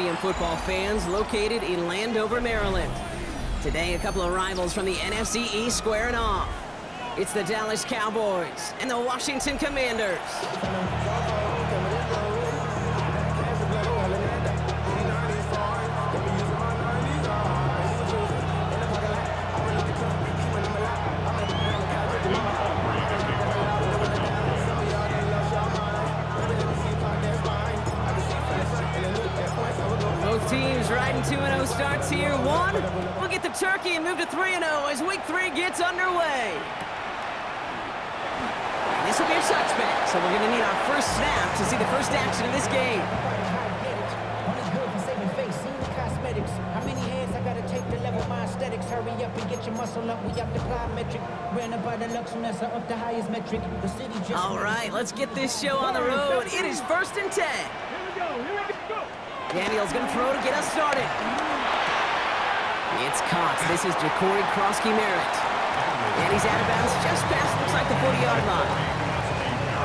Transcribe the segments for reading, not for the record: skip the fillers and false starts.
Football fans located in Landover, Maryland. Today, a couple of rivals from the NFC East squaring off. It's the Dallas Cowboys and the Washington Commanders. Both teams riding 2-0 starts here. We'll get the turkey and move to 3-0 as Week 3 gets underway. This will be a touchback, so we're going to need our first snap to see the first action of this game. How many hands I gotta take to level my aesthetics? Hurry up and get your muscle up. We up the plyometric. Ran about the Lux and that's up the highest metric. The city just. All right, let's get this show on the road. It is 1st and 10. Here we go. Daniel's going to throw to get us started. It's caught. This is Jacory Krosky-Merritt. And he's out of bounds just past, looks like the 40-yard line.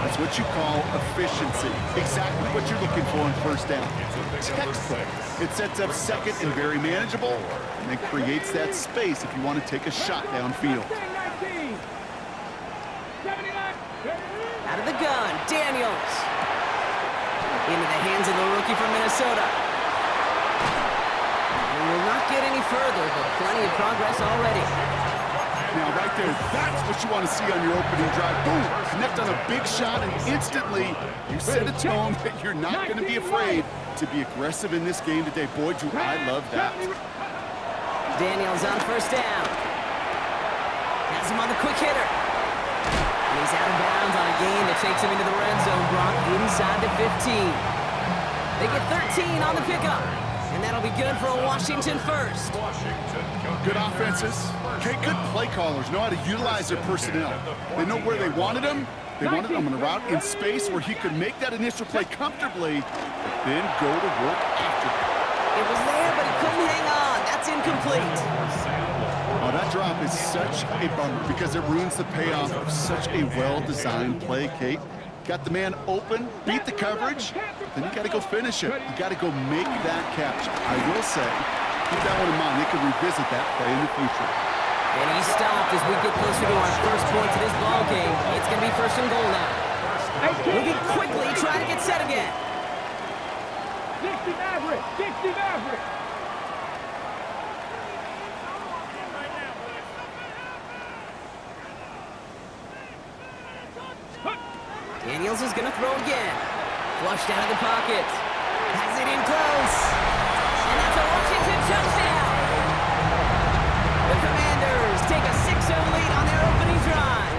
That's what you call efficiency. Exactly what you're looking for on first down. Textbook. It sets up second and very manageable, and it creates that space if you want to take a shot downfield. Out of the gun, Daniels. Into the hands of the rookie from Minnesota. We will not get any further, but plenty of progress already. Now, right there, that's what you want to see on your opening drive. Boom! Connect on a big shot, and instantly you set a tone that you're not going to be afraid to be aggressive in this game today. Boy, do I love that. Daniels on first down. Has him on the quick hitter. And he's out of bounds on a gain that takes him into the red zone. Brock inside the 15. They get 13 on the pickup. And that'll be good for a Washington first. Good offenses. Okay, good play callers. Know how to utilize their personnel. They know where they wanted him. They wanted him on a route in space where he could make that initial play comfortably, but then go to work after it. It was there, but he couldn't hang on. That's incomplete. Oh, that drop is such a bummer because it ruins the payoff of such a well-designed play, Kate. Got the man open, beat the coverage, then you got to go finish it. You got to go make that catch. I will say, keep that one in mind. They could revisit that play in the future. And he stopped as we get closer to our first point to this ball game. It's going to be 1st and goal now. Moving quickly, trying to get set again. 60 Maverick. Daniels is going to throw again. Flushed out of the pocket. Has it in close. And that's a Washington touchdown. The Commanders take a 6-0 lead on their opening drive.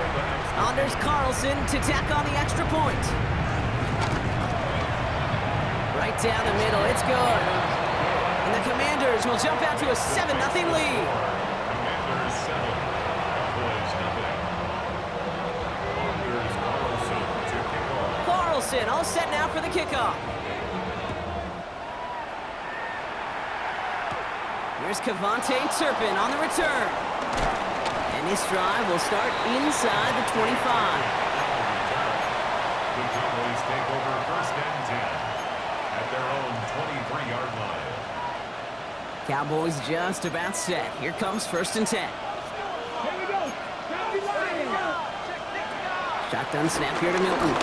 Anders Carlson to tack on the extra point. Right down the middle. It's good. And the Commanders will jump out to a 7-0 lead. All set now for the kickoff. Here's Kevontae Turpin on the return. And this drive will start inside the 25. The Cowboys take over 1st and 10 at their own 23-yard line. Cowboys just about set. Here comes 1st and 10. Here we go. Shotgun snap here to Milton.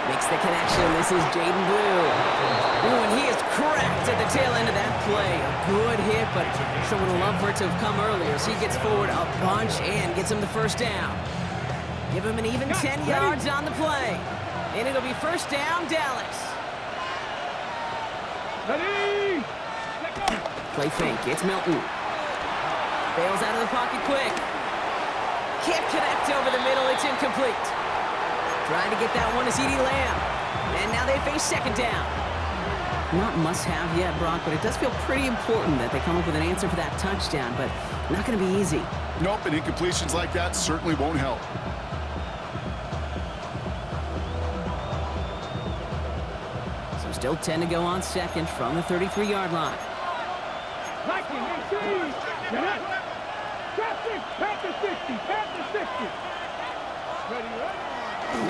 Makes the connection. This is Jaden Blue. Ooh, and he is cracked at the tail end of that play. A good hit, but sure would have loved for it to have come earlier. So he gets forward a bunch and gets him the first down. Give him an even 10 yards on the play. And it'll be 1st down, Dallas. Ready? Play fake. It's Milton. Bails out of the pocket quick. Can't connect over the middle. It's incomplete. Trying to get that one to CeeDee Lamb. And now they face 2nd down. Not must-have yet, Brock, but it does feel pretty important that they come up with an answer for that touchdown, but not going to be easy. Nope, and incompletions like that certainly won't help. So still 10 to go on 2nd from the 33-yard line.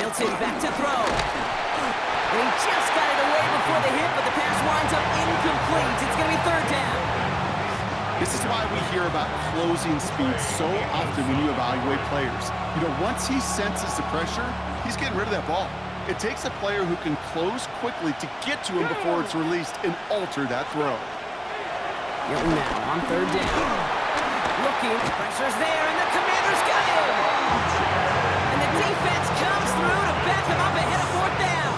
Milton back to throw. And he just got it away before the hit, but the pass This is why we hear about closing speed so often when you evaluate players. You know, once he senses the pressure, he's getting rid of that ball. It takes a player who can close quickly to get to him before it's released and alter that throw. Hilton now on third down. Looking, pressure's there, and the Commanders got him! And the defense comes through to back him up ahead of fourth down.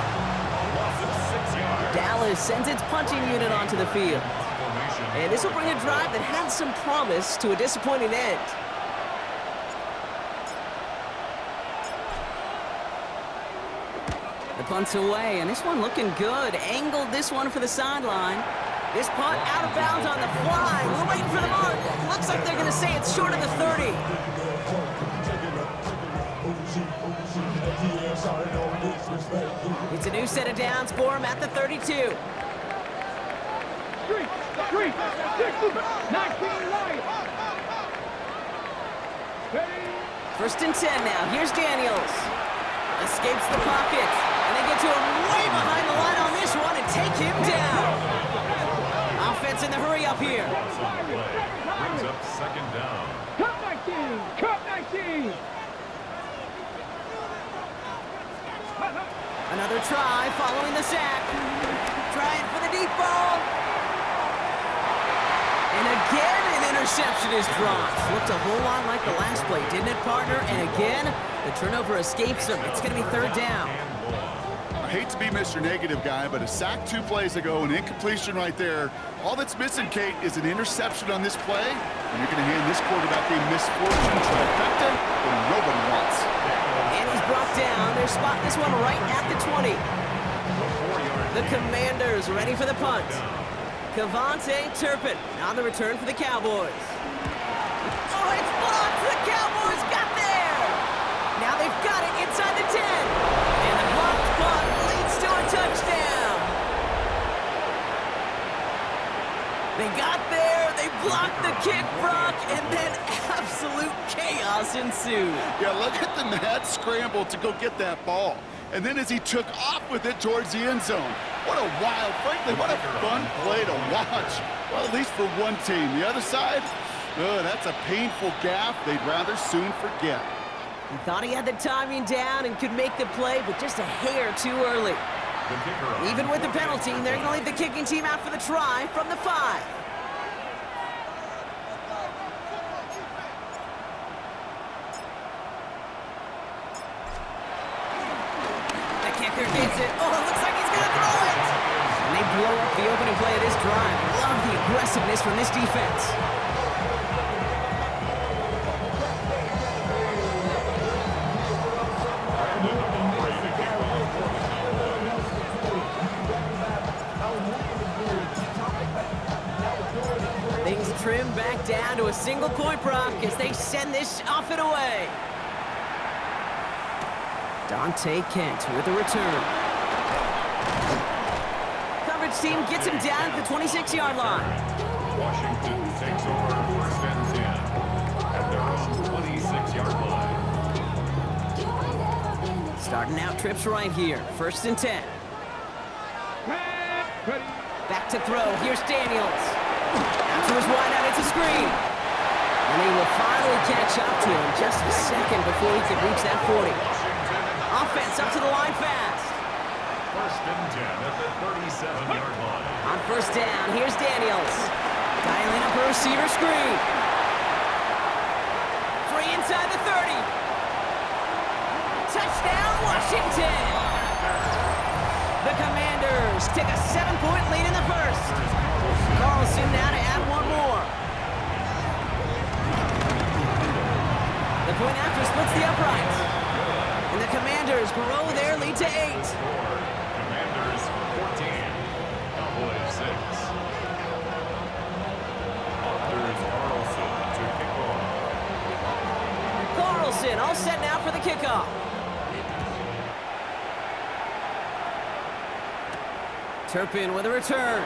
Dallas sends its punching unit onto the field. And this will bring a drive that had some promise to a disappointing end. The punt's away, and this one looking good. Angled this one for the sideline. This punt out of bounds on the fly. We're waiting for the mark. Looks like they're going to say it's short of the 30. It's a new set of downs for him at the 32. Street, 19 Lions. First and 10 now. Here's Daniels. Escapes the pocket. And they get to him way behind the line on this one and take him down. Offense in the hurry up here. Brings up second down. Cut 19. Cut 19. Another try following the sack. Trying for the deep ball. And again, an interception is dropped. Looked a whole lot like the last play, didn't it, partner? And again, the turnover escapes him. It's going to be third down. I hate to be Mr. Negative guy, but a sack 2 plays ago, an incompletion right there. All that's missing, Kate, is an interception on this play, and you're going to hand this quarterback a misfortune trifecta that nobody wants. And he's brought down. They're spotting this one right at the 20. The Commanders ready for the punt. Cavante Turpin on the return for the Cowboys. Oh, it's blocked! The Cowboys got there! Now they've got it inside the 10. And the blocked punt leads to a touchdown. They got there, they blocked the kick, Brock, and then absolute chaos ensued. Yeah, look at the mad scramble to go get that ball. And then as he took off with it towards the end zone. What a wild, frankly, what a fun play to watch. Well, at least for one team. The other side, oh, that's a painful gaffe they'd rather soon forget. He thought he had the timing down and could make the play, but just a hair too early. Even with the penalty, they're going to leave the kicking team out for the try from the 5. Gets it. Oh, it looks like he's going to throw it. And they blow up the opening play of this drive. Love the aggressiveness from this defense. Things trim back down to a single point, Brock, as they send this off and away. Dante Kent with the return. Coverage team gets him down at the 26-yard line. Washington takes over first and 10 at their own 26-yard line. Starting out trips right here. First and 10. Back to throw. Here's Daniels. Out to his wideout. It's a screen. And he will finally catch up to him just a second before he could reach that 40. Offense up to the line fast. First and 10 at the 37-yard line. On first down, here's Daniels. Dialing up a receiver screen. Free inside the 30. Touchdown, Washington. The Commanders take a 7-point lead in the first. Carlson now to add one more. The point after splits the uprights. And the Commanders grow their lead to 8. Commanders 14, Cowboys 6. There's Carlson to kick off. Carlson all set now for the kickoff. Turpin with a return.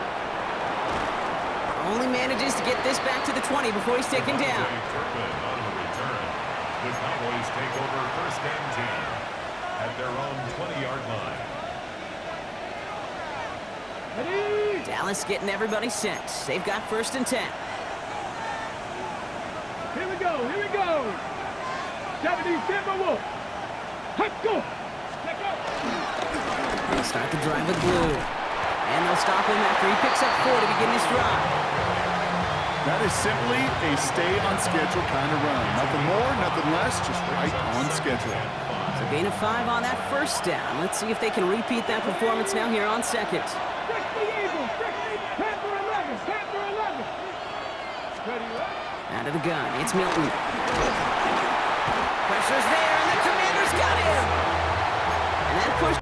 Only manages to get this back to the 20 before he's taken down. Turpin on the return. The Cowboys take over first and 10 at their own 20-yard line. Dallas getting everybody set. They've got first and 10. Here we go. 70 Timberwolves. Let's go. Let's go. They'll start the drive with Blue. And they'll stop him after he picks up 4 to begin this drive. That is simply a stay-on-schedule kind of run. Nothing more, nothing less, just right on schedule. So gain of 5 on that first down. Let's see if they can repeat that performance now here on second. 60 Eagles. 60. Panther 11. Panther 11. Ready, right? Out of the gun, it's Milton. Pressure's there, and the Commanders got him. And that push.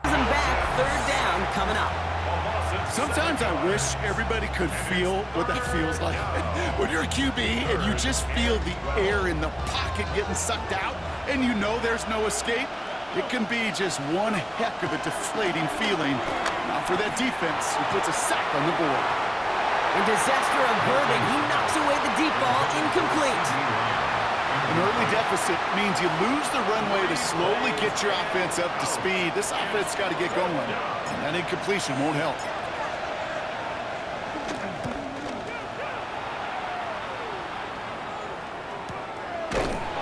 Them back, third down coming up. Sometimes I wish everybody could feel what that feels like. When you're a QB and you just feel the air in the pocket getting sucked out and you know there's no escape, it can be just one heck of a deflating feeling. Now for that defense, who puts a sack on the board. And disaster averted, he knocks away the deep ball, incomplete. An early deficit means you lose the runway to slowly get your offense up to speed. This offense got to get going. That incompletion won't help.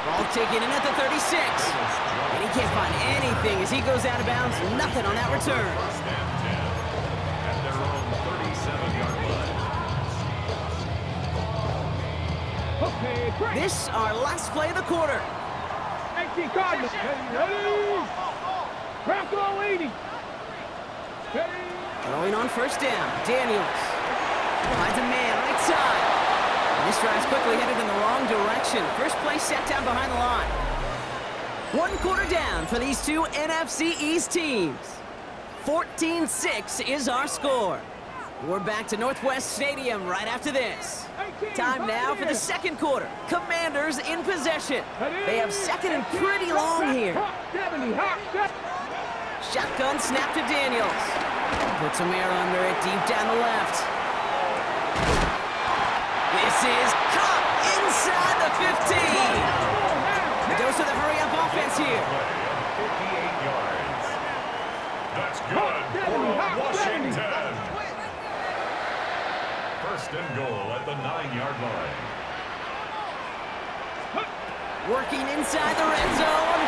Ball taken in at the 36. And he can't find anything as he goes out of bounds. Nothing on that return. First and 10 at their own 37-yard line. Okay, break. This our last play of the quarter. 18 Cardinals. Ready? Bronco 80. Ready? Throwing on first down, Daniels. Finds a man right side. And this drive's quickly headed in the wrong direction. First play set down behind the line. 1 quarter down for these two NFC East teams. 14-6 is our score. We're back to Northwest Stadium right after this. Time now for the second quarter. Commanders in possession. They have second and pretty long here. 70. Shotgun snap to Daniels. Puts some air under it deep down the left. This is caught inside the 15. A dose of the hurry-up offense here. 58 yards. That's good for Washington. First and goal at the 9-yard line. Working inside the red zone.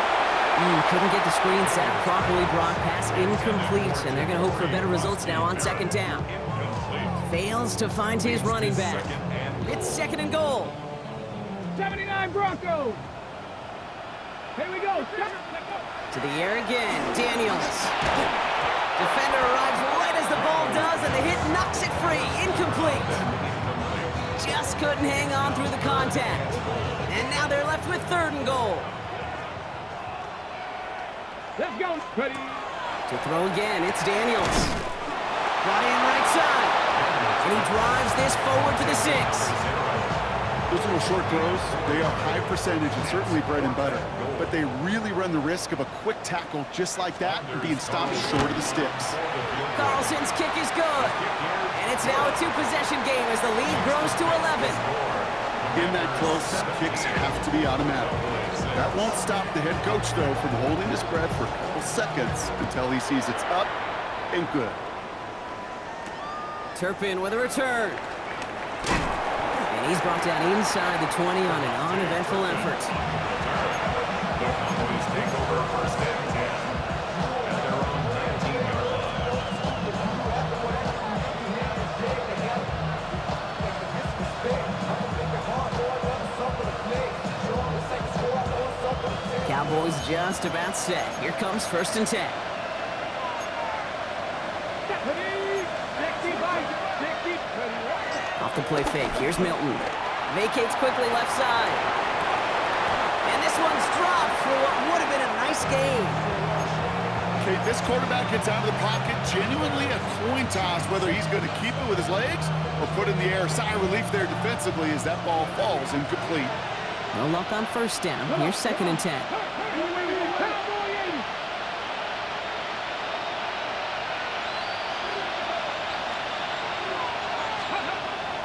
Couldn't get the screen set up properly. Brock pass incomplete, and they're going to hope for better results now on second down. Fails to find his running back. It's second and goal. 79 Broncos. Here we go. To the air again, Daniels. Defender arrives right as the ball does, and the hit knocks it free. Incomplete. Just couldn't hang on through the contact. And now they're left with third and goal. Let's go. Ready? To throw again, it's Daniels. Brought in right side. And he drives this forward to the 6. Those little short throws, they are high percentage and certainly bread and butter. But they really run the risk of a quick tackle just like that and being stopped short of the sticks. Carlson's kick is good. And it's now a 2-possession game as the lead grows to 11. In that close, kicks have to be automatic. That won't stop the head coach, though, from holding his breath for a couple seconds until he sees it's up and good. Turpin with a return. And he's brought down inside the 20 on an uneventful effort. The Cowboys take over first and 10 at their own 19-yard line. Cowboys just about set. Here comes first and 10. Off the play fake. Here's Milton. Vacates quickly left side. And this one's dropped for what would have been a nice game. Okay, this quarterback gets out of the pocket, genuinely a coin toss whether he's going to keep it with his legs or put in the air. Sigh of relief there defensively as that ball falls incomplete. No luck on first down. Here's second and 10.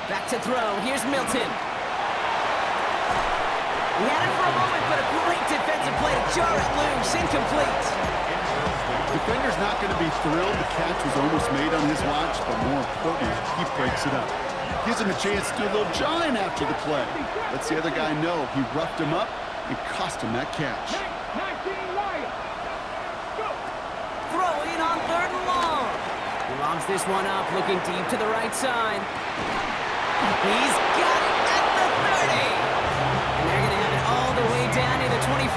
Back to throw. Here's Milton. He had it for a moment, but a great defensive play to jar it loose. Incomplete. Defender's not going to be thrilled the catch was almost made on his watch, but more importantly, he breaks it up. Gives him a chance to do a little jawing after the play. Lets the other guy know he roughed him up and cost him that catch. Throwing on 3rd and long. He lobs this one up, looking deep to the right side. He's got it at the 30. And they're going to have it all the way down to the 25.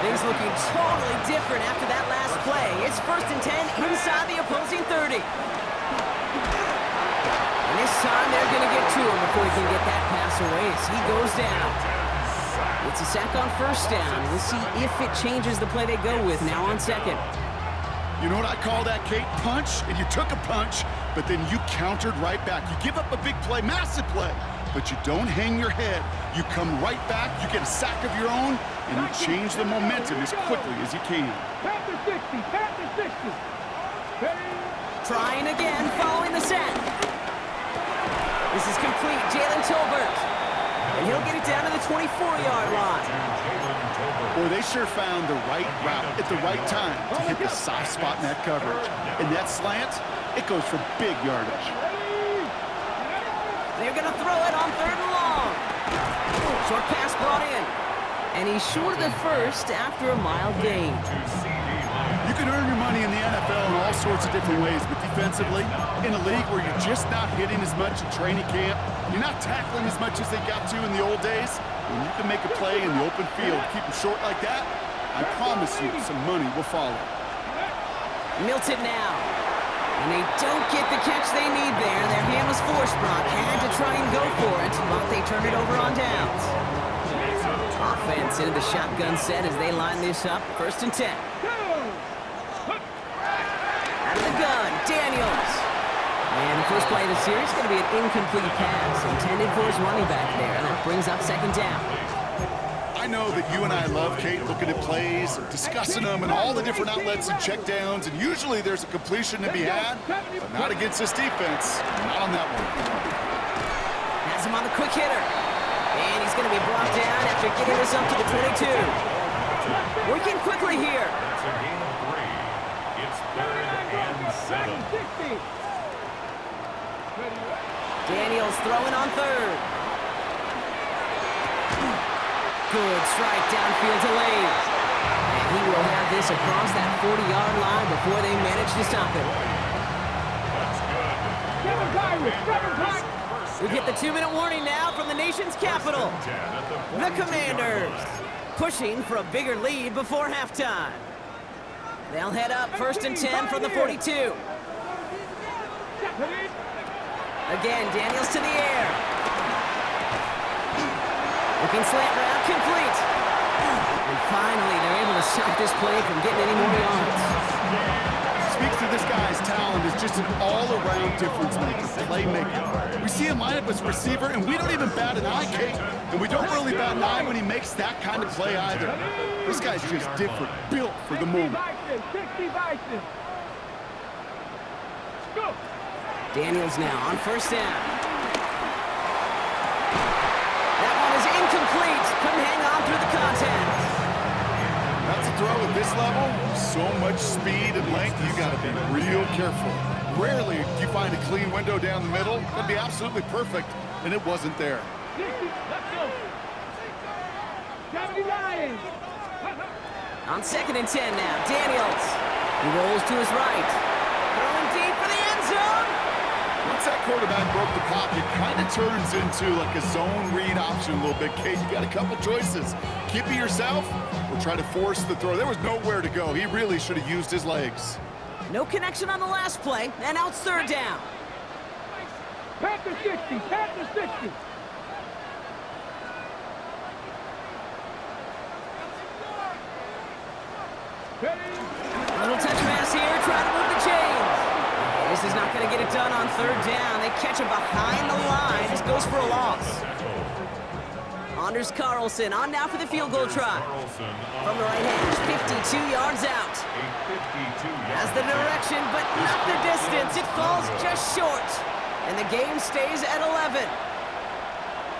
Things looking totally different after that last play. It's 1st and 10 inside the opposing 30. And this time they're going to get to him before he can get that pass away as he goes down. It's a sack on 1st down. We'll see if it changes the play they go with now on 2nd. You know what I call that, Kate? Punch, and you took a punch, but then you countered right back. You give up a big play, massive play, but you don't hang your head. You come right back, you get a sack of your own, and you change the momentum as quickly as you can. Pass to 60, pass to 60. Trying again, following the sack. This is complete, Jalen Tolbert. And he'll get it down to the 24-yard line. Boy, they sure found the right route at the right time to hit the soft spot in that coverage. And that slant, it goes for big yardage. They're going to throw it on 3rd and long. Short pass brought in. And he's short of the first after a mild gain. You can earn your money in the NFL in all sorts of different ways, but defensively, in a league where you're just not hitting as much in training camp, you're not tackling as much as they got to in the old days, when you can make a play in the open field, keep them short like that, I promise you some money will follow. Milton now. And they don't get the catch they need there. Their hand was forced. Brock had to try and go for it, but they turned it over on downs. Offense into the shotgun set as they line this up. 1st and 10. Out of the gun, Daniels. And the first play of the series is going to be an incomplete pass intended for his running back there. And that brings up 2nd down. I know that you and I love, Kate, looking at plays, discussing them, and all the different outlets and checkdowns, and usually there's a completion to be had, but not against this defense. Not on that one. Has him on the quick hitter. And he's going to be brought down after getting this up to the 22. Working quickly here. It's a gain of 3. It's 3rd and 7. Daniels throwing on 3rd. Good strike downfield to Lane. And he will have this across that 40-yard line before they manage to stop him. We get the 2-minute warning now from the nation's capital. The Commanders pushing for a bigger lead before halftime. They'll head up 1st and 10 from the 42. Again, Daniels to the air. Looking slant route, complete. And finally, they're able to stop this play from getting any more yards. Speaks to this guy's talent as just an all-around difference maker, playmaker. We see him line up as a receiver, and we don't even bat an eye, Kate. And we don't really bat an eye when he makes that kind of play either. This guy's just different, built for the moment. Daniels now on 1st down. That one is incomplete. Couldn't hang on through the contact. That's a throw at this level. So much speed and length, you got to be real careful. Rarely do you find a clean window down the middle. That'd be absolutely perfect, and it wasn't there. On 2nd and 10 now, Daniels. He rolls to his right. Throwing deep for the end zone. Once that quarterback broke the pocket, kind of turns into like a zone read option a little bit, Kate. You got a couple choices. Keep it yourself or try to force the throw. There was nowhere to go. He really should have used his legs. No connection on the last play, and now it's 3rd down. Pass to 60, pass to 60. Little touch pass here, trying to move the chains. This is not going to get it done on 3rd down. They catch him behind the line. This goes for a loss. Anders Carlson on now for the field goal try. From the right hand, 52 yards out. Has the direction, but not the distance. It falls just short. And the game stays at 11.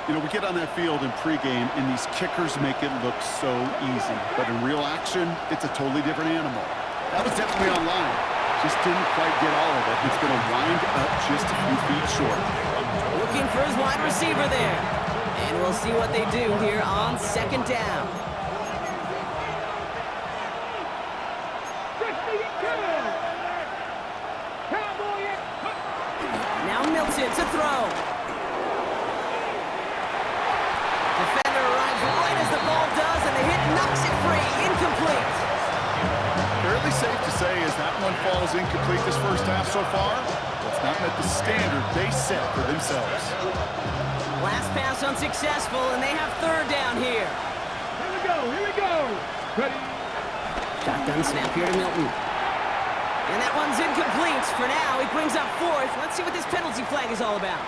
You know, we get on that field in pregame, and these kickers make it look so easy. But in real action, it's a totally different animal. That was definitely online. Just didn't quite get all of it. It's going to wind up just a few feet short. Looking for his wide receiver there. And we'll see what they do here on second down. Now Milton to throw. Defender arrives right as the ball does, and the hit knocks it free. Incomplete. Fairly safe to say as that one falls incomplete this first half so far, it's not met the standard they set for themselves. Last pass unsuccessful, and they have third down here. Here we go, here we go. Ready? Shotgun snap here to Milton. And that one's incomplete. For now, he brings up fourth. Let's see what this penalty flag is all about.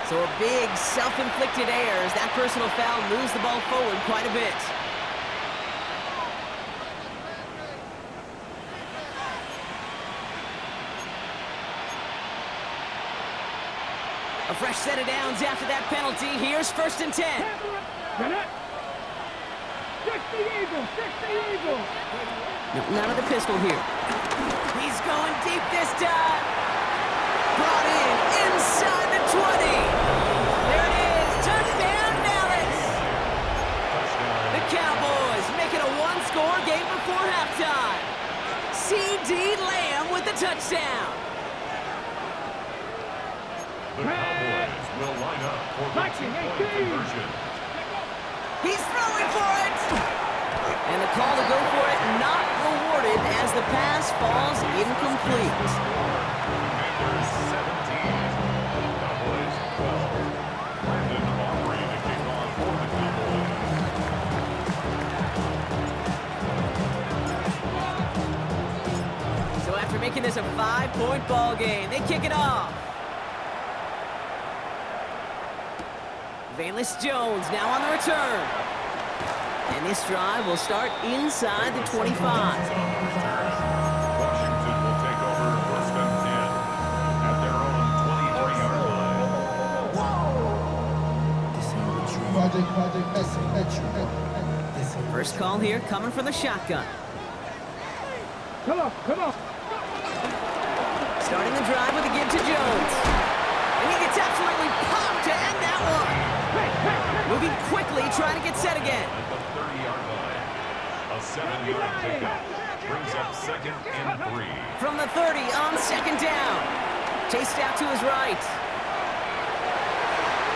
So a big self-inflicted error as that personal foul moves the ball forward quite a bit. A fresh set of downs after that penalty. Here's 1st and 10. Milton out of the pistol here. He's going deep this time. Brought in inside the 20. There it is. Touchdown, Dallas. The Cowboys make it a one-score game before halftime. C.D. Lamb with the touchdown. The Cowboys will line up for the two-point conversion. He's throwing for it. And the call to go for it not rewarded as the pass falls incomplete. Commanders 17, Cowboys 12. Brandon Aubrey to kick off for the Cowboys. So after making this a 5-point ball game, they kick it off. Valus Jones now on the return. And this drive will start inside the 25. Washington will take over 1st and 10 at their own 23-yard line. First call here coming from the shotgun. Come on, come on. Starting the drive with a give to Jones. And he gets absolutely popped to end that one. Moving quickly, trying to get set again. At the 30-yard line, a 7-yard pickup brings up 2nd and 3. From the 30 on 2nd down. Chased out to his right.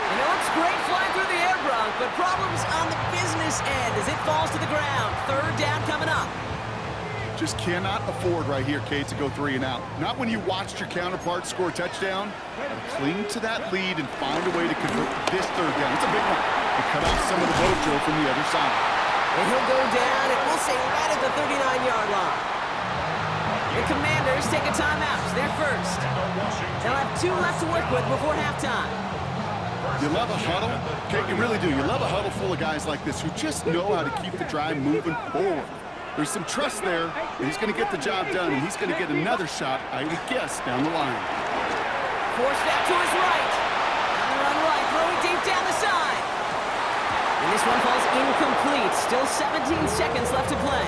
And it looks great flying through the air, Bronk, but problems on the business end as it falls to the ground. 3rd down coming up. Just cannot afford right here, Kate, to go 3 and out. Not when you watched your counterpart score a touchdown. Cling to that lead and find a way to convert this 3rd down. It's a big one. And cut off some of the mojo from the other side. And he'll go down, and we'll say right at the 39-yard line. The Commanders take a timeout. They're first. They'll have 2 left to work with before halftime. You love a huddle? Kate, you really do. You love a huddle full of guys like this who just know how to keep the drive moving forward. There's some trust there, and he's going to get the job done, and he's going to get another shot, I would guess, down the line. Forced out to his right. On the run right, throwing deep down the side. And this one falls incomplete. Still 17 seconds left to play.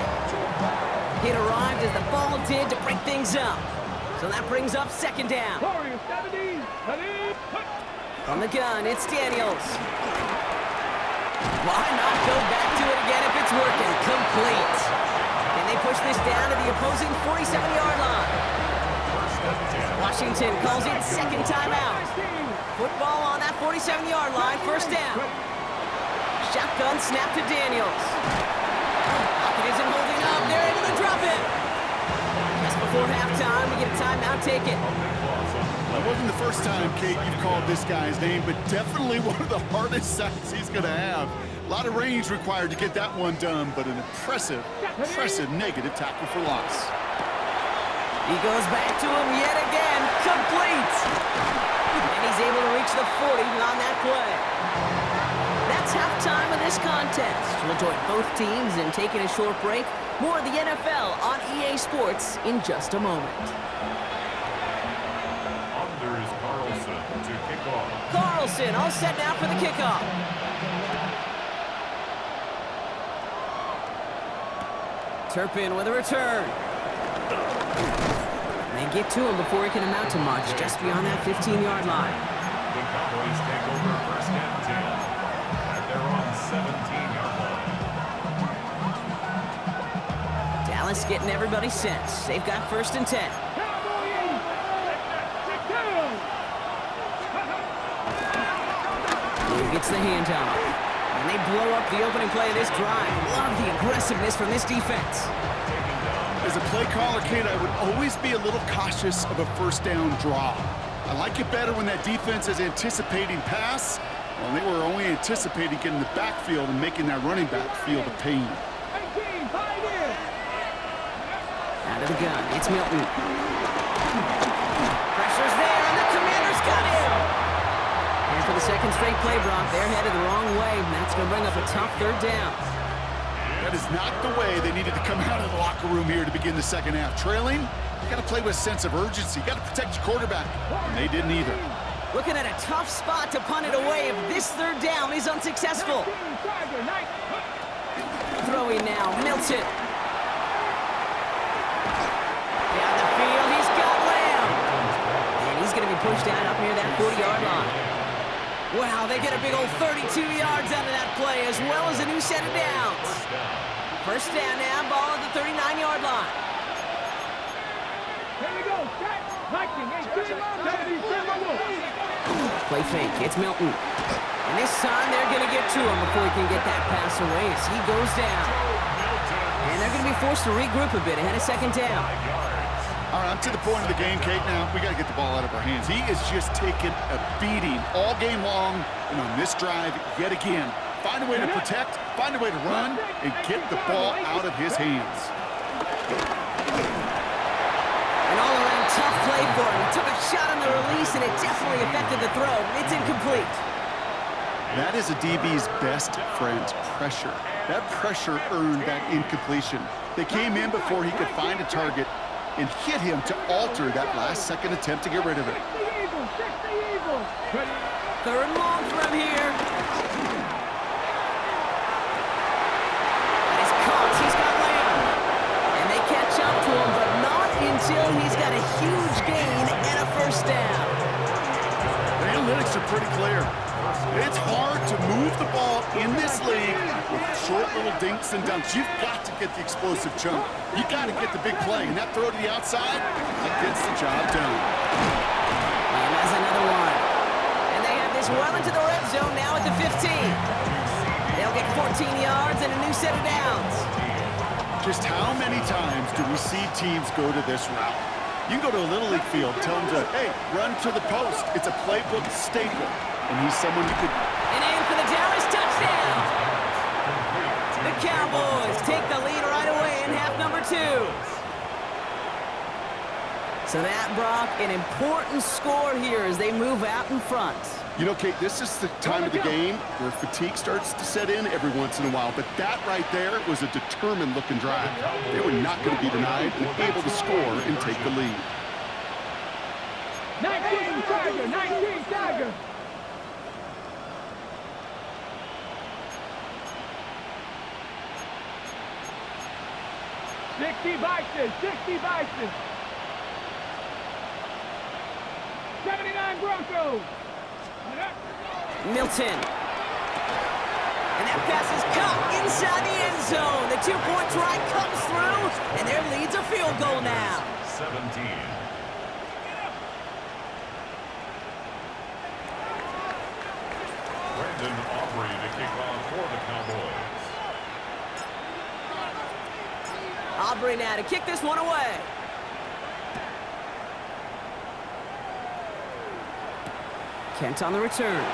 It arrived as the ball did to break things up. So that brings up 2nd down. From the gun, it's Daniels. Why not go back to it again if it's working? Complete. And they push this down to the opposing 47-yard line. Washington calls it 2nd timeout. Football on that 47-yard line, 1st down. Shotgun snap to Daniels. Pocket isn't holding up. They're able to drop it. Just before halftime, we get a timeout taken. That wasn't the first time, Kate, you've called this guy's name, but definitely one of the hardest sacks he's going to have. A lot of range required to get that one done, but an impressive negative tackle for loss. He goes back to him yet again. Complete. And he's able to reach the 40 on that play. That's halftime of this contest. We'll join both teams in taking a short break. More of the NFL on EA Sports in just a moment. Anders Carlson Wilson all set now for the kickoff. Turpin with a return. They get to him before he can amount to much, just beyond that 15-yard line. The Cowboys take over first and 10 at their own 17-yard line. Dallas getting everybody set. They've got first and 10. Blue gets the handoff. And they blow up the opening play of this drive. Love the aggressiveness from this defense. As a play caller, Kate, I would always be a little cautious of a first down draw. I like it better when that defense is anticipating pass. Well, they were only anticipating getting the backfield and making that running back feel the pain. Out of the gun, it's Milton. Pressure's there, and the Commanders got him. And for the second straight play, Brock, they're headed the wrong way, and that's going to bring up a tough third down. That is not the way they needed to come out of the locker room here to begin the second half. Trailing, you got to play with a sense of urgency. You got to protect your quarterback, and they didn't either. Looking at a tough spot to punt it away if this third down is unsuccessful. Throwing now, Milton. Down the field, he's got Lamb. And he's going to be pushed out up near that 40-yard line. Wow, they get a big old 32 yards out of that play, as well as a new set of downs. First down now, ball at the 39-yard line. Here we go, set, Viking, 18, Play fake, it's Milton. And this time they're going to get to him before he can get that pass away as he goes down. And they're going to be forced to regroup a bit ahead of second down. All right, I'm to the point of the game, Kate, now. We got to get the ball out of our hands. He is just taking a beating all game long, and on this drive, yet again. Find a way to protect, find a way to run, and get the ball out of his hands. An all-around tough play for him. He took a shot on the release, and it definitely affected the throw. It's incomplete. That is a DB's best friend, pressure. That pressure earned that incompletion. They came in before he could find a target and hit him to alter that last-second attempt to get rid of it. Third and long from here. He's caught. He's got Lamb. And they catch up to him, but not until he's got a huge gain and a first down. The analytics are pretty clear. It's hard to move the ball in this league with short little dinks and dunks. You've got to get the explosive chunk. You got to get the big play. And that throw to the outside, that gets the job done. And that's another one. And they have this well into the red zone now at the 15. They'll get 14 yards and a new set of downs. Just how many times do we see teams go to this route? You can go to a Little League field, tell them to, hey, run to the post. It's a playbook staple. And he's someone you could... And in for the Dallas touchdown! The Cowboys take the lead right away in half number 2. So that, Brock, an important score here as they move out in front. You know, Kate, this is the time of the game where fatigue starts to set in every once in a while. But that right there was a determined-looking drive. They were not going to be denied and able to score and take the lead. 19 Tiger, 19 Tiger. Sixty Bison, 79 Broncos. Milton. And that pass is caught inside the end zone. The two-point try comes through, and their lead's a field goal now. 17. Brandon Aubrey to kick off for the Cowboys. Aubrey now to kick this one away. Kent on the return.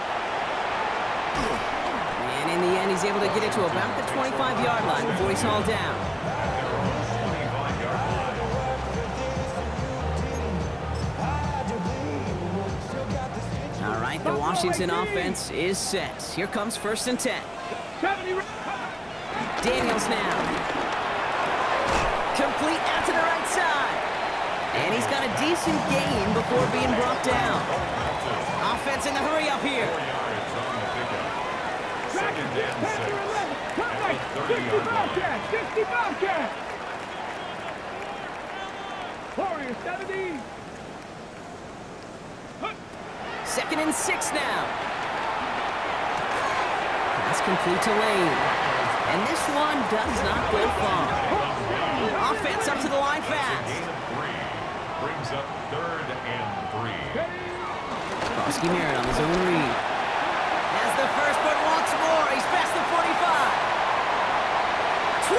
And in the end, he's able to get it to about the 25-yard line before he's hauled down. All right, the Washington offense is set. Here comes first and 10. Daniels now. Complete out to the right side. And he's got a decent gain before being brought down. Offense in the hurry up here. 4 yards on the pickup. Second and 6. At the 30-yard line. 60 Bobcat. Warriors 70. Second and 6 now. Pass complete to Lane. And this one does not go far. Offense up to the line fast. Gain of 3. Brings up 3rd and 3. Krosky Merritt on his own read. Has the first foot once more. He's past the 45. 20,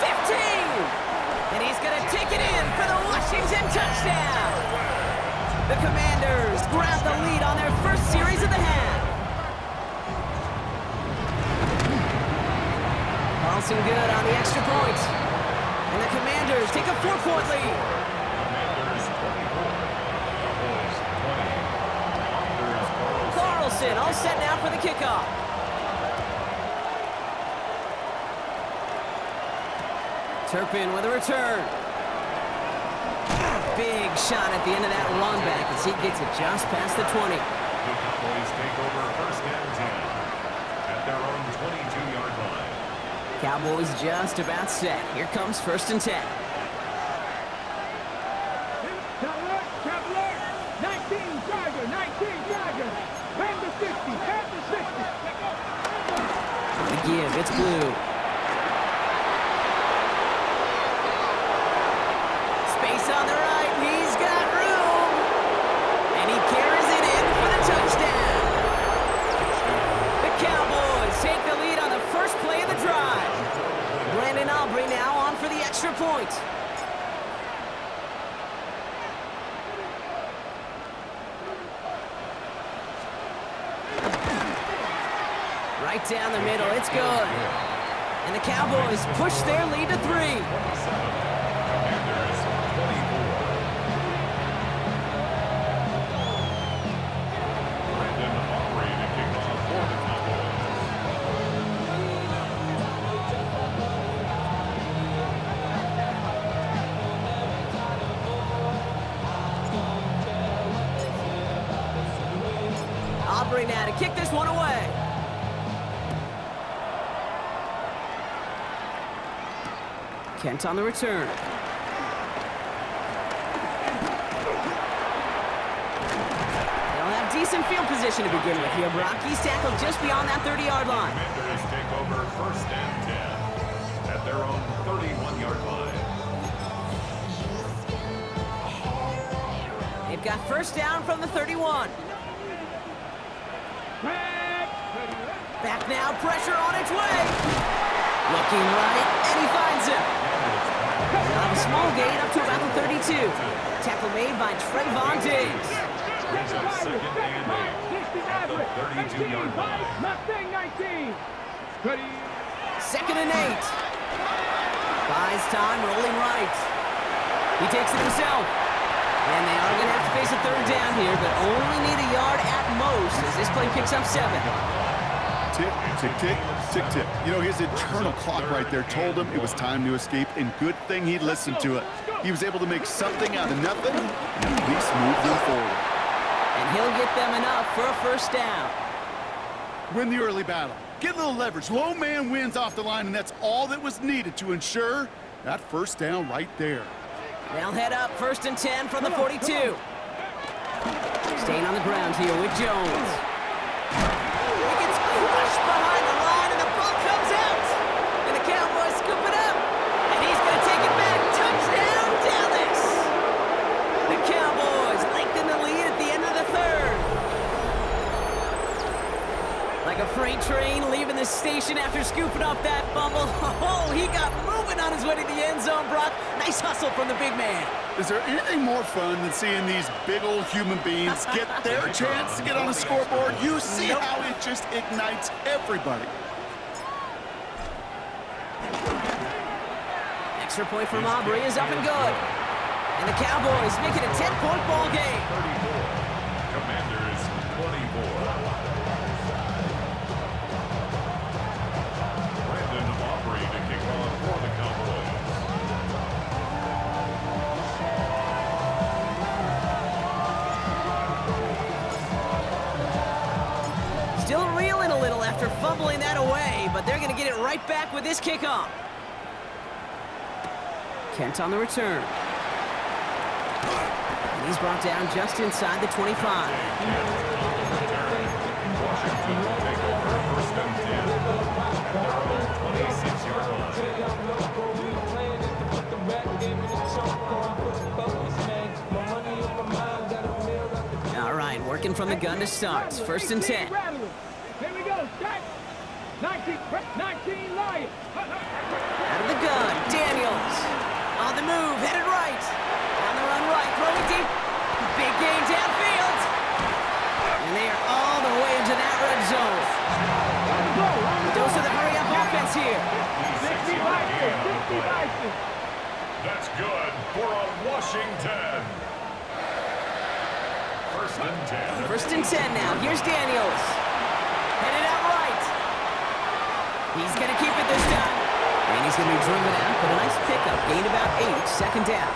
15. And he's going to take it in for the Washington touchdown. The Commanders grab the lead on their first series of the half. Carlson good on the extra point. And the Commanders take a 4-point lead. Commanders 24. Cowboys 20. Anders Carlson all set now for the kickoff. Turpin with a return. Big shot at the end of that run back as he gets it just past the 20. The Cowboys take over first and 10 at their own 22-yard line. Cowboys just about set. Here comes first and 10. Traveler, 19 Tiger, 19 Tiger. Bang the 60, half the 60. On the give, it's Blue. Space on the right. He's got room. And he carries it in for the touchdown. The Cowboys take the lead on the first play of the drive. Brandon Aubrey now on for the extra point. Right down the middle, it's good. And the Cowboys push their lead to 3. Commanders 24. Brandon Aubrey to kick off for the Cowboys. Aubrey now to kick this one away. Kent on the return. They'll have decent field position to begin with here, Brock. He's tackled just beyond that 30-yard line. Commanders take over first and 10 at their own 31-yard line. They've got first down from the 31. Back now, pressure on its way. Looking right, and he finds him. They'll have a small gain up to about the 32. Tackle made by Trayvon Diggs. Brings up second and 8 at the 32-yard line. Mustang 19. Second and 8. Buys time, rolling right. He takes it himself. And they are going to have to face a third down here, but only need a yard at most as this play picks up 7. Tick, tick, tick, tick, tick. You know, his internal clock right there told him it was time to escape, and good thing he listened to it. He was able to make something out of nothing and at least move them forward. And he'll get them enough for a first down. Win the early battle. Get a little leverage. Low man wins off the line, and that's all that was needed to ensure that first down right there. They'll head up first and 10 from the 42. Staying on the ground here with Jones. He gets crushed behind the line, and the ball comes out. And the Cowboys scoop it up. And he's going to take it back. Touchdown, Dallas. The Cowboys lengthen the lead at the end of the third. Like a freight train leaving the station after scooping up that fumble. Oh, he got moving on his way to the end zone, Brock. Nice hustle from the big man. Is there anything more fun than seeing these big old human beings get their chance to get on the scoreboard? You see how it just ignites everybody. Extra point from Aubrey is up and good. And the Cowboys make it a 10-point ball game. 34. Commanders 24. Brandon Aubrey to kick off for the Cowboys. after fumbling that away, but they're going to get it right back with this kickoff. Kent on the return. And he's brought down just inside the 25. Washington will take over first and 10 at their own 26-yard line. All right, working from the gun to start. First and 10. Here we go. Strike. 19 Lions. Out of the gun, Daniels. On the move, headed right. On the run right, throwing deep. Big game downfield. And they are all the way into that red zone. Those are the hurry-up offense here. 60 Lions. That's good for a Washington. First and 10. First and 10 now. Here's Daniels. Headed out right. He's going to keep it this time. And he's going to be driven out, but a nice pickup. Gained about 8, second down.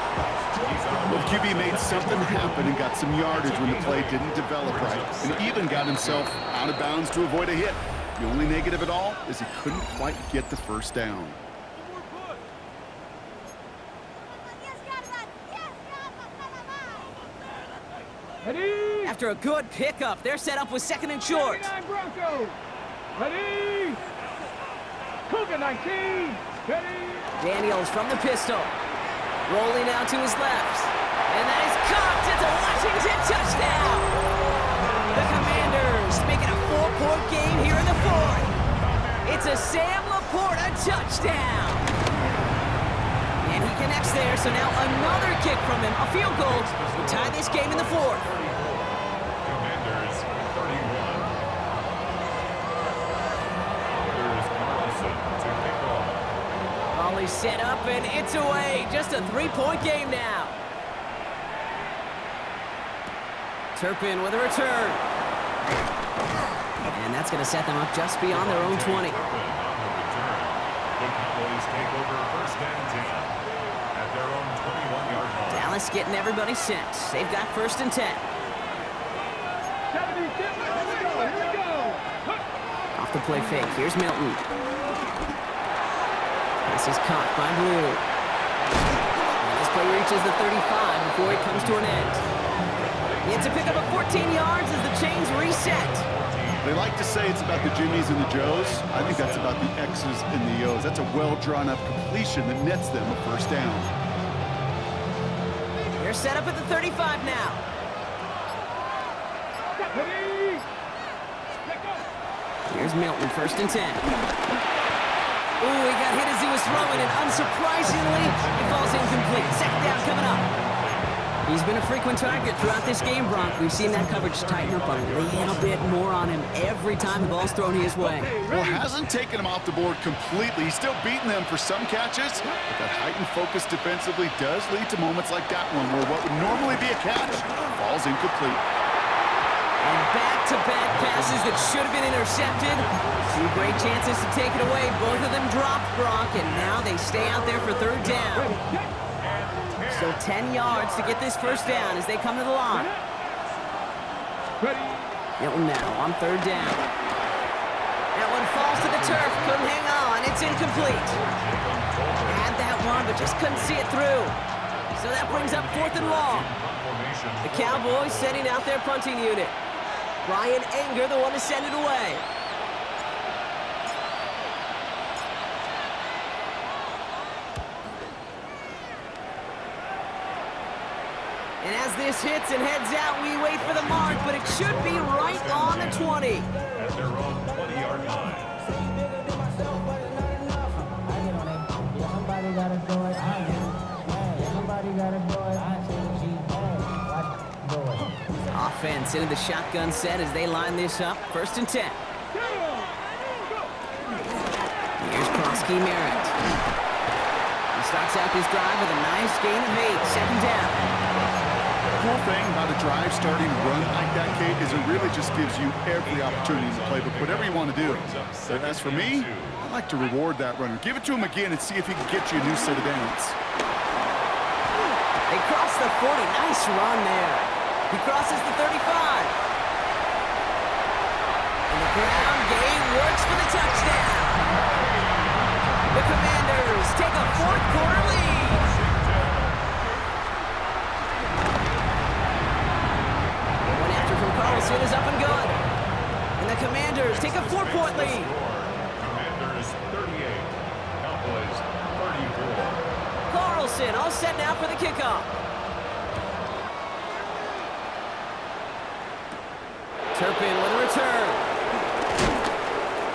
Well, QB made something happen and got some yardage when the play didn't develop right, and even got himself out of bounds to avoid a hit. The only negative at all is he couldn't quite get the first down. Ready? After a good pickup, they're set up with second and short. 99 Broncos. Ready? Cougar 19. Ready? Daniels from the pistol. Rolling out to his left. And that is caught. It's a Washington touchdown. The Commanders making a 4-point game here in the fourth. It's a Sam Laporta touchdown. And he connects there, so now another kick from him. A field goal to tie this game in the fourth. Commanders 31. Here's Carlson to kick off. Volley set up, and it's away. Just a 3-point game now. Turpin with a return. And that's going to set them up just beyond their own 20. On the return. The Cowboys take over first and 10 at their own 21-yard line. Dallas getting everybody set. They've got first and 10. 70, here we go. Off the play fake. Here's Milton. This is caught by Blue. And this play reaches the 35 before it comes to an end. It's a pickup of 14 yards as the chains reset. They like to say it's about the Jimmies and the Joes. I think that's about the X's and the O's. That's a well-drawn-up completion that nets them a first down. They're set up at the 35 now. Ready? Here's Milton, first and 10. Ooh, he got hit as he was throwing, and unsurprisingly, it falls incomplete. Second down coming up. He's been a frequent target throughout this game, Bronk. We've seen that coverage tighten up a little bit more on him every time the ball's thrown his way. Well, hasn't taken him off the board completely. He's still beating them for some catches, but that heightened focus defensively does lead to moments like that one where what would normally be a catch falls incomplete. And back-to-back passes that should have been intercepted. Two great chances to take it away. Both of them dropped, Bronk, and now they stay out there for third down. So 10 yards to get this first down as they come to the line. Ready? Milton now on third down. That one falls to the turf. Couldn't hang on. It's incomplete. Had that one, but just couldn't see it through. So that brings up fourth and long. The Cowboys sending out their punting unit. Brian Anger, the one to send it away. And as this hits and heads out, we wait for the mark, but it should be right on the 20. At their own 20-yard line. Somebody gotta do it. Somebody gotta do it. Offense into the shotgun set as they line this up. First and 10. Here's Krosky Merritt. He starts out this drive with a nice gain of 8. Second down. The cool thing about a drive starting run like that, Kate, is it really just gives you every opportunity to play, but whatever you want to do. But as for me, I like to reward that runner. Give it to him again and see if he can get you a new set of downs. They cross the 40. Nice run there. He crosses the 35. And the ground game works for the touchdown. The Commanders take a fourth quarter lead. One after from Carlson is up and good. And the Commanders take a 4-point lead. Commanders 38, Cowboys 34. Carlson all set now for the kickoff. Turpin with a return.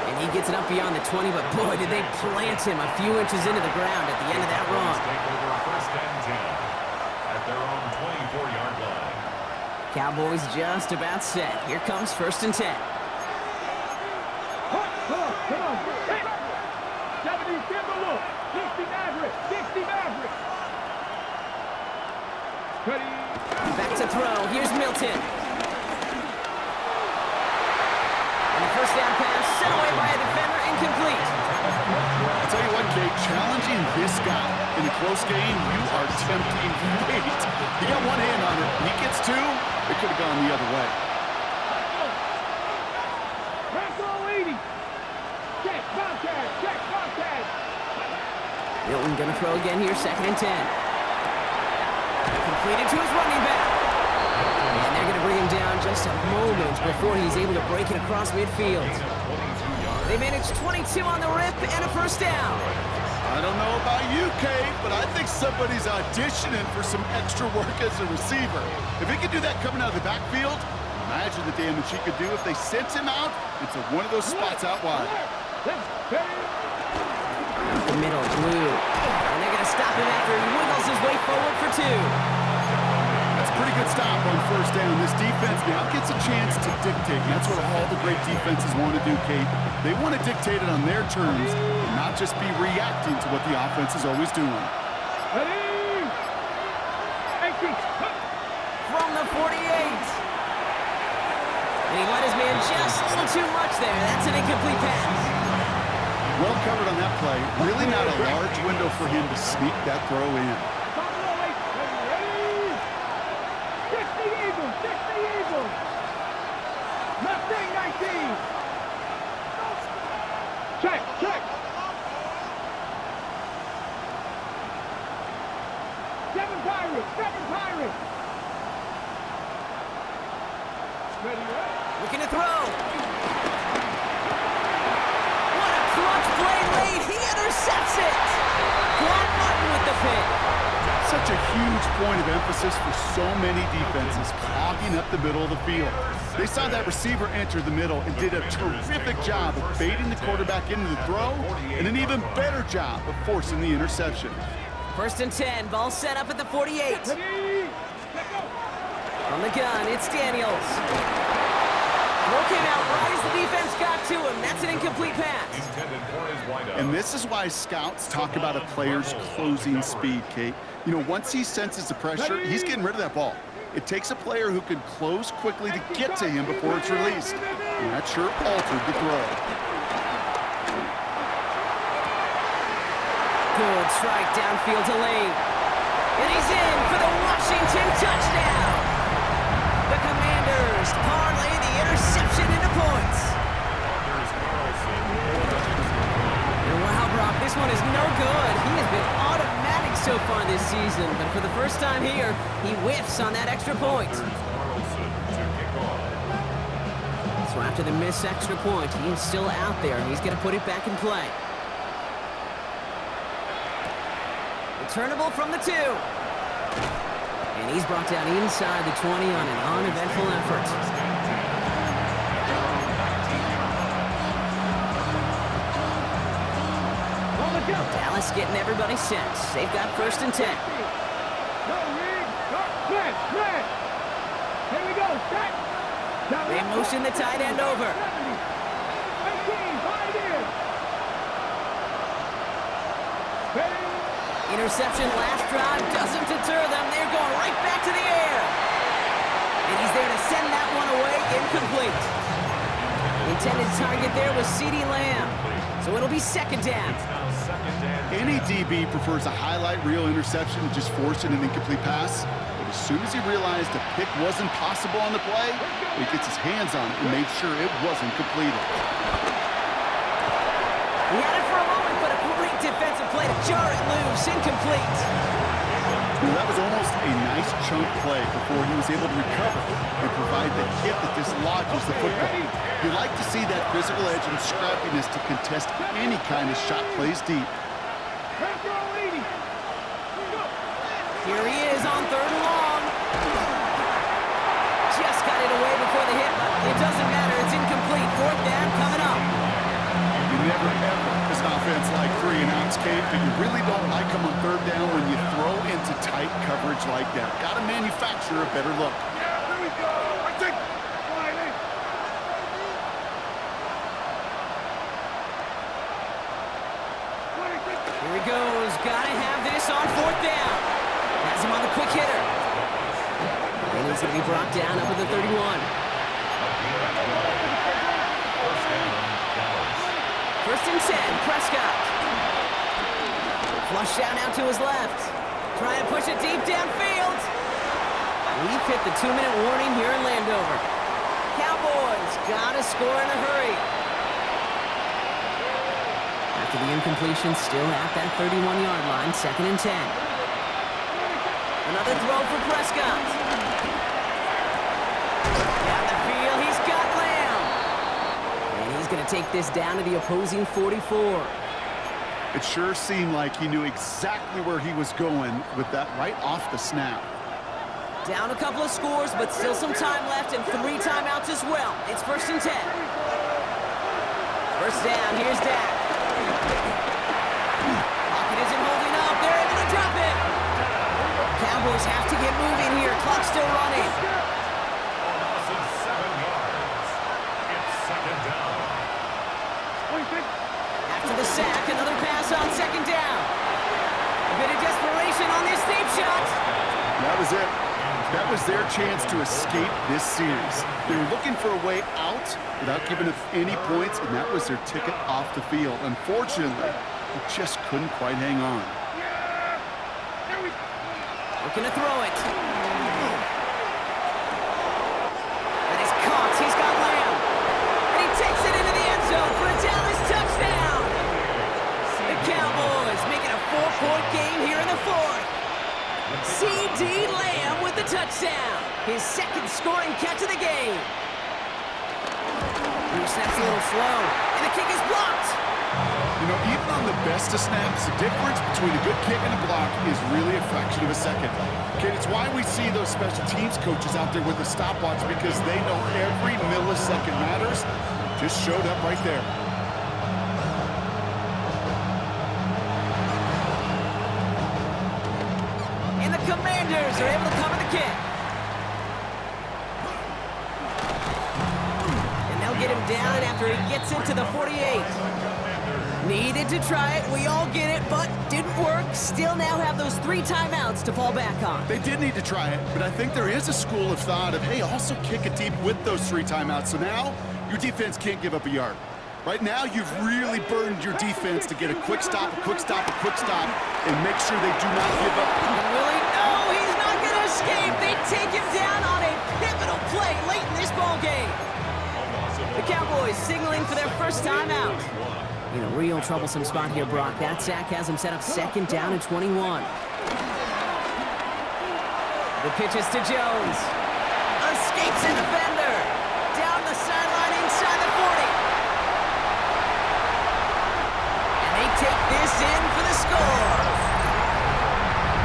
And he gets it up beyond the 20, but boy, did they plant him a few inches into the ground at the end of that run. Take over first and 10 at their own 24-yard line. Cowboys just about set. Here comes first and 10. Come on. Hey. 70 Timberwolves. 60 Mavericks. 60 Mavericks. Ready. Back to throw. Here's Milton. And the first down pass sent away by a defender, incomplete. I'll tell you what, Kate, challenging this guy in a close game, you are tempting fate. He got one hand on it. He gets two, it could have gone the other way. Press all 80. Check, Bobcat. Milton gonna throw again here, second and 10. Completed to his running back. And they're gonna bring him down just a moment before he's able to break it across midfield. They managed 22 on the rip and a first down. I don't know about you, Kate, but I think somebody's auditioning for some extra work as a receiver. If he could do that coming out of the backfield, imagine the damage he could do if they sent him out into one of those spots out wide. The middle, Blue. And they're gonna stop him after he wiggles his way forward for 2. That's a pretty good stop on first down. This defense now gets a chance to dictate. And that's what all the great defenses want to do, Kate. They want to dictate it on their terms and not just be reacting to what the offense is always doing. Ready. From the 48. And he let his man just a little too much there. That's an incomplete pass. Well covered on that play. Really not a large window for him to sneak that throw in. 60 Eagles. Mustang 19. Check. 7 Pirates. Ready. Looking to throw. What a clutch play late. He intercepts it. Quan Martin with the pick. Such a huge point of emphasis for so many defenses, clogging up the middle of the field. They saw that receiver enter the middle and did a terrific job of baiting the quarterback into the throw, and an even better job of forcing the interception. First and 10, ball set up at the 48. From the gun, it's Daniels. Throw came out right as the defense got to him. That's an incomplete pass. Intended for his wideout. And this is why scouts talk about a player's closing speed, Kate. You know, once he senses the pressure, he's getting rid of that ball. It takes a player who can close quickly to get to him before it's released. And that sure altered the throw. Good strike downfield to Lane. And he's in for the Washington touchdown. The Commanders parlay the interception into points. And wow, Brock, this one is no good. He has been automatic so far this season, but for the first time here, he whiffs on that extra point. So after the missed extra point, he's still out there, and he's going to put it back in play. Returnable from the 2. And he's brought down inside the 20 on an uneventful effort. Dallas getting everybody set. They've got first and 10. Here we go. They motion the tight end over. 18, wide in. Ready. Interception last drive doesn't deter them. They're going right back to the air. And he's there to send that one away, incomplete. The intended target there was CeeDee Lamb. So it'll be second down. Any DB prefers a highlight reel interception to just forcing an incomplete pass. But But as soon as he realized a pick wasn't possible on the play, he gets his hands on it and made sure it wasn't completed. He had it for a moment, but a great defensive play to jar it loose. Incomplete. That was almost a nice chunk play before he was able to recover and provide the hit that dislodges the football. You like to see that physical edge and scrappiness to contest any kind of shot plays deep. Here he is on 3rd and long. Just got it away before the hit, but it doesn't matter. It's incomplete. 4th down coming up. You never ever, as an offense, like 3 and outs, Kate, but you really don't like them on 3rd down when you throw into tight coverage like that. Got to manufacture a better look. Yeah, there we go. I think. Here he goes. Got to have this on 4th down. Has him on the quick hitter. And he's going to be brought down up at the 31. First and 10, Prescott. Flushed out now to his left. Trying to push it deep downfield. We've hit the 2-minute warning here in Landover. Cowboys got to score in a hurry. After the incompletion, still at that 31-yard line, 2nd and 10. Another throw for Prescott. Down the field, he's got Lamb. And he's going to take this down to the opposing 44. It sure seemed like he knew exactly where he was going with that right off the snap. Down a couple of scores, but still some time left and 3 timeouts as well. It's 1st and 10. First down, here's Dak. Pocket isn't holding up. They're able to drop it. Cowboys have to get moving here. Clock still running. Loss of 7 yards. It's 2nd down. After the sack, another pass on 2nd down. A bit of desperation on this deep shot. That was it. That was their chance to escape this series. They were looking for a way out without giving up any points, and that was their ticket off the field. Unfortunately, they just couldn't quite hang on. Looking to throw it. That is caught. He's got Lamb. And he takes it into the end zone for a Dallas touchdown. The Cowboys making a 4-point game here in the 4th. C.D. Lamb with the touchdown. His 2nd scoring catch of the game. He snaps a little slow, and the kick is blocked. You know, even on the best of snaps, the difference between a good kick and a block is really a fraction of a second. Okay, it's why we see those special teams coaches out there with a stopwatch, because they know every millisecond matters. Just showed up right there. And the Commanders are able to cover the kick. And they'll get him down after he gets into the 48. Needed to try it, we all get it, but didn't work. Still now have those 3 timeouts to fall back on. They did need to try it, but I think there is a school of thought of, hey, also kick it deep with those 3 timeouts. So now your defense can't give up a yard. Right now, you've really burdened your defense to get a quick stop, a quick stop, a quick stop, and make sure they do not give up. Really? No, he's not going to escape. They take him down on a pivotal play late in this ball game. The Cowboys signaling for their first timeout. In a real troublesome spot here, Brock. That sack has him set up 2nd down and 21. The pitch is to Jones. Escapes a defender. Down the sideline inside the 40. And they take this in for the score.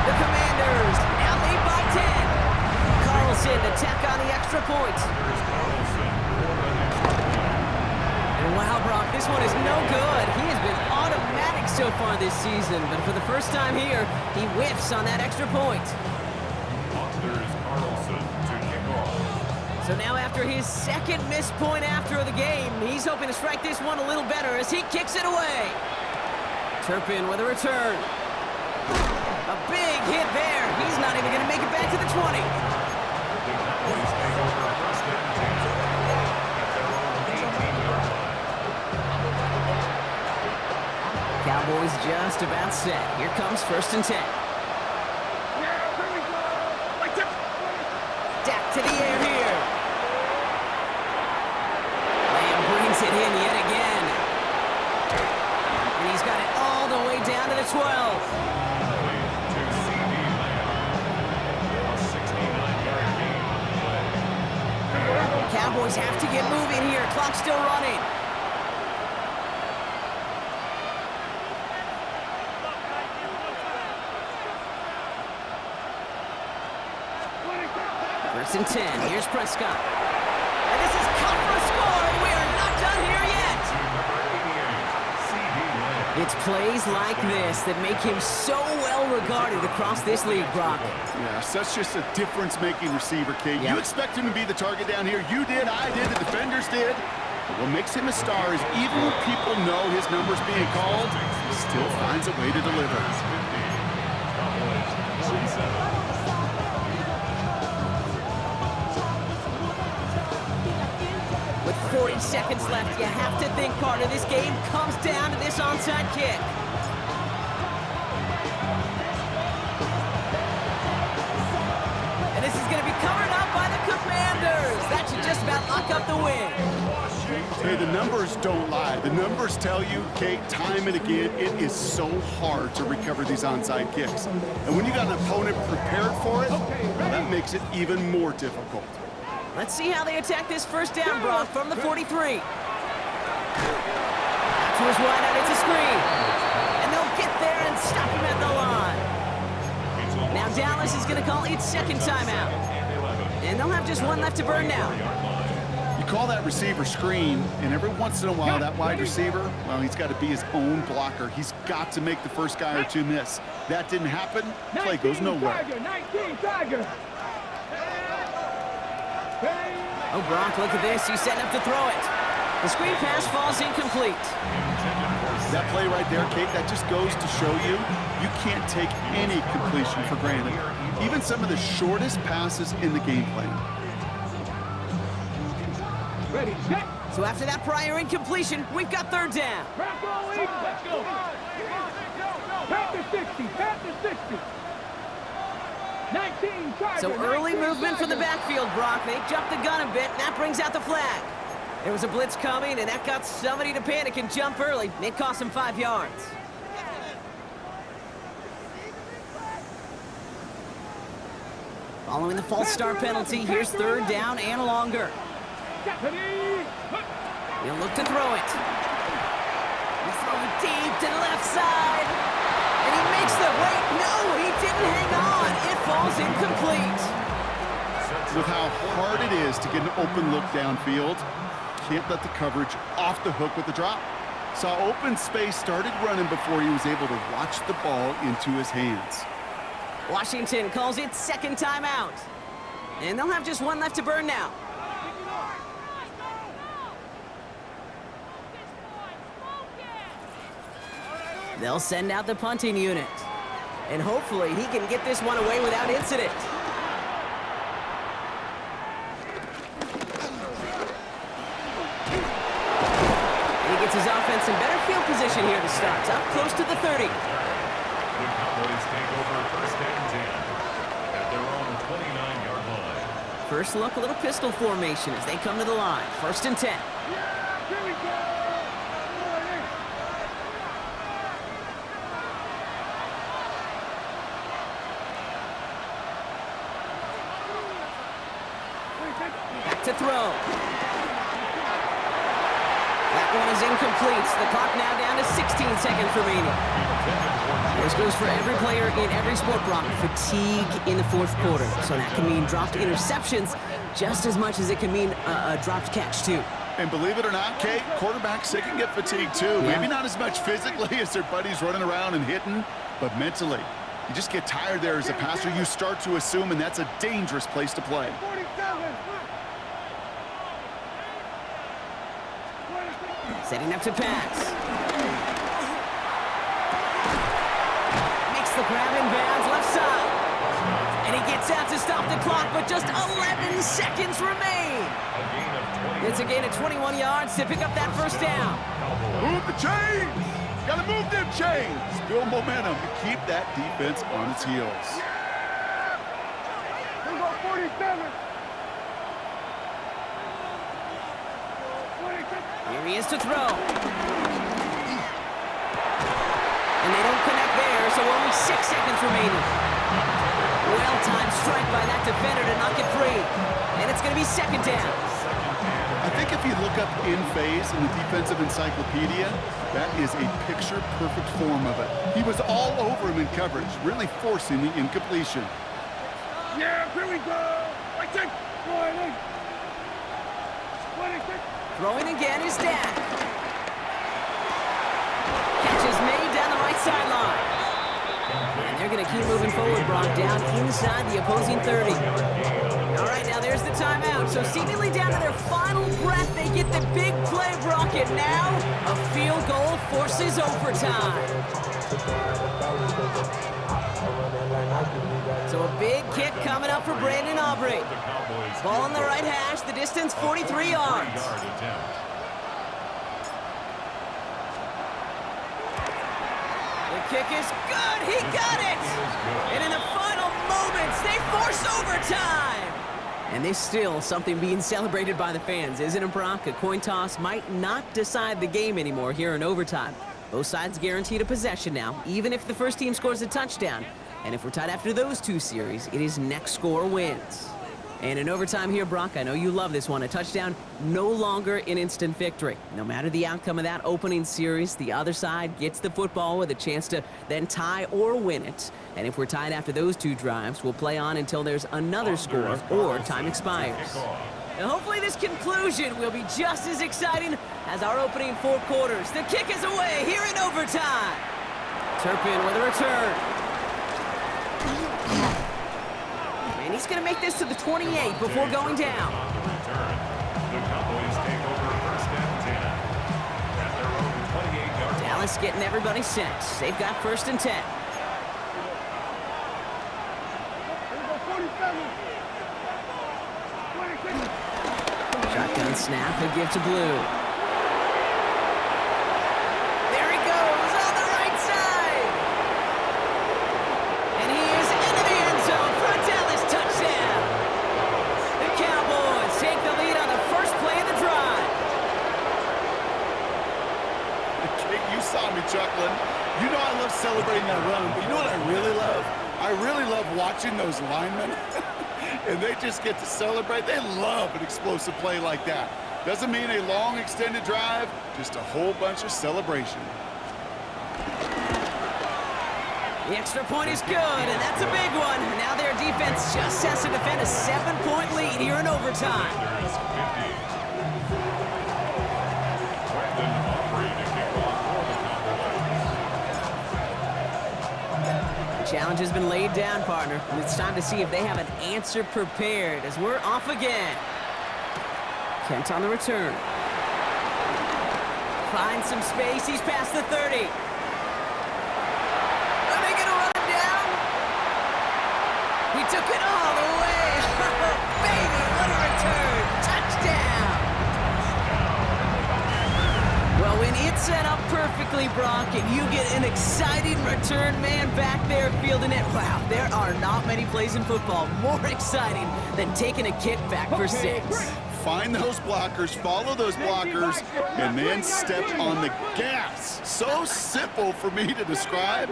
The Commanders now lead by 10. Carlson to tack on the extra point. And wow, Brock, this one is no good. He has been automatic so far this season, but for the first time here, he whiffs on that extra point. There's Carlson to kick off. So now after his 2nd missed point after the game, he's hoping to strike this one a little better as he kicks it away. Turpin with a return. A big hit there. He's not even going to make it back to the 20. Cowboys just about set. Here comes 1st and 10. Yeah, there we go. Like that. stacked to the air here. Lamb brings it in yet again. And he's got it all the way down to the 12. To CD Lamb. A 69-yard gain on the play. Cowboys have to get moving here. Clock's still running. First and 10. Here's Prescott. And this is cut for a score, and we are not done here yet. It's plays like this that make him so well regarded across this league, Brock. Yeah, such just a difference-making receiver, Kate. You expect him to be the target down here. You did, I did, the defenders did. But what makes him a star is even when people know his number's being called, he still finds a way to deliver. With 40 seconds left, you have to think part of this game comes down to this onside kick. And this is going to be covered up by the Commanders. That should just about lock up the win. Hey, the numbers don't lie. The numbers tell you, Kate, time and again, it is so hard to recover these onside kicks. And when you got an opponent prepared for it, well, that makes it even more difficult. Let's see how they attack this first down, Brock, from the 43. To his wide out, it's a screen. And they'll get there and stop him at the line. Now Dallas is going to call its second timeout. And they'll have just one left to burn now. You call that receiver screen, and every once in a while, that wide receiver, well, he's got to be his own blocker. He's got to make the first guy or two miss. That didn't happen, play goes nowhere. 19 Tiger. Oh, Brock, look at this. He's setting up to throw it. The screen pass falls incomplete. That play right there, Kate, that just goes to show you, you can't take any completion for granted. Even some of the shortest passes in the game plan. Ready, set. So after that prior incompletion, we've got third down. Let's go. Pass to 60. Pass to 60. 19 Tiger. So early movement from the backfield, Brock. They jumped the gun a bit, and that brings out the flag. There was a blitz coming, and that got somebody to panic and jump early. It cost them 5 yards. Following the false start penalty, here's third down and longer. He'll look to throw it. He's throwing deep to the left side. And he makes the wait. No, he didn't hang on. It falls incomplete. With how hard it is to get an open look downfield, can't let the coverage off the hook with the drop. Saw open space, started running before he was able to watch the ball into his hands. Washington calls it second timeout. And they'll have just one left to burn now. They'll send out the punting unit. And hopefully he can get this one away without incident. He gets his offense in better field position here to start. Up close to the 30. The Cowboys take over first and 10 at their own 29-yard line. First look, a little pistol formation as they come to the line. First and 10. Back to throw. That one is incomplete. The clock now down to 16 seconds remaining. This goes for every player in every sport, Brock. Fatigue in the fourth quarter. So that can mean dropped interceptions just as much as it can mean a dropped catch, too. And believe it or not, Kate, quarterbacks, they can get fatigued, too. Yeah. Maybe not as much physically as their buddies running around and hitting, but mentally. You just get tired there as a passer. You start to assume, and that's a dangerous place to play. Setting up to pass. Makes the grab in bounds left side. And he gets out to stop the clock, but just 11 seconds remain. It's a gain of 21 yards to pick up that first down. Move the chains! Gotta move them chains! Build momentum to keep that defense on its heels. Here we go, 47. Here he is to throw. And they don't connect there, so only 6 seconds remaining. Well-timed strike by that defender to knock it free. And it's going to be second down. I think if you look up in phase in the defensive encyclopedia, that is a picture-perfect form of it. He was all over him in coverage, really forcing the incompletion. Yeah, here we go. I take. Throwing again is Dan. Catch is made down the right sideline. And they're going to keep moving forward, Brock, down inside the opposing 30. All right, now there's the timeout. So seemingly down to their final breath, they get the big play, Brock, and now a field goal forces overtime. So a big kick coming up for Brandon Aubrey. Ball on the right hash, the distance 43 yards. The kick is good, he got it! And in the final moments, they force overtime! And there's still something being celebrated by the fans, isn't it, Brock? A coin toss might not decide the game anymore here in overtime. Both sides guaranteed a possession now, even if the first team scores a touchdown. And if we're tied after those two series, it is next score wins. And in overtime here, Brock, I know you love this one. A touchdown, no longer an instant victory. No matter the outcome of that opening series, the other side gets the football with a chance to then tie or win it. And if we're tied after those two drives, we'll play on until there's another score or time expires. And hopefully this conclusion will be just as exciting as our opening 4 quarters. The kick is away here in overtime. Turpin with a return. And he's going to make this to the 28 before going down. The Cowboys take over first and 10 at their own 28-yard line. Dallas getting everybody set. They've got first and 10. Shotgun snap, a give to Blue. There he goes on the right side. And he is into the end zone for a Dallas touchdown. The Cowboys take the lead on the first play of the drive. You saw me chuckling. You know I love celebrating that run, but you know what I really love? I really love watching those linemen. And they just get to celebrate. They love an explosive play like that. Doesn't mean a long extended drive, just a whole bunch of celebration. The extra point is good, and that's a big one. Now their defense just has to defend a 7-point lead here in overtime. The challenge has been laid down, partner, and it's time to see if they have an answer prepared as we're off again. Kent on the return. Finds some space. He's past the 30. Are they going to run him down? He took it all the way. Baby, what a return. Touchdown. Well, when it's set up perfectly, Brock, and you get an exciting return man back there fielding it, wow, there are not many plays in football more exciting than taking a kick back for 6. Find those blockers, follow those blockers, and then step on the gas. So simple for me to describe,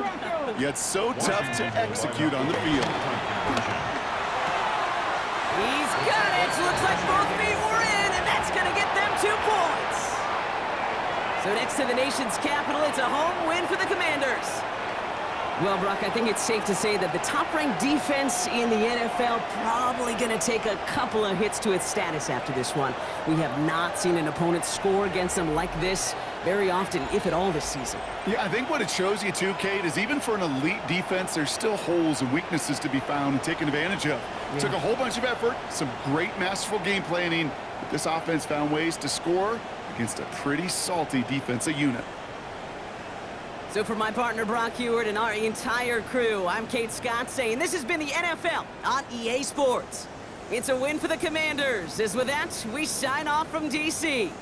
yet so tough to execute on the field. He's got it. Looks like both feet were in, and that's going to get them 2 points. So next to the nation's capital, it's a home win for the Commanders. Well, Brock, I think it's safe to say that the top-ranked defense in the NFL probably going to take a couple of hits to its status after this one. We have not seen an opponent score against them like this very often, if at all, this season. Yeah, I think what it shows you, too, Kate, is even for an elite defense, there's still holes and weaknesses to be found and taken advantage of. Yeah. Took a whole bunch of effort, some great masterful game planning, but this offense found ways to score against a pretty salty defensive unit. So for my partner Brock Heward and our entire crew, I'm Kate Scott saying this has been the NFL on EA Sports. It's a win for the Commanders. As with that, we sign off from D.C.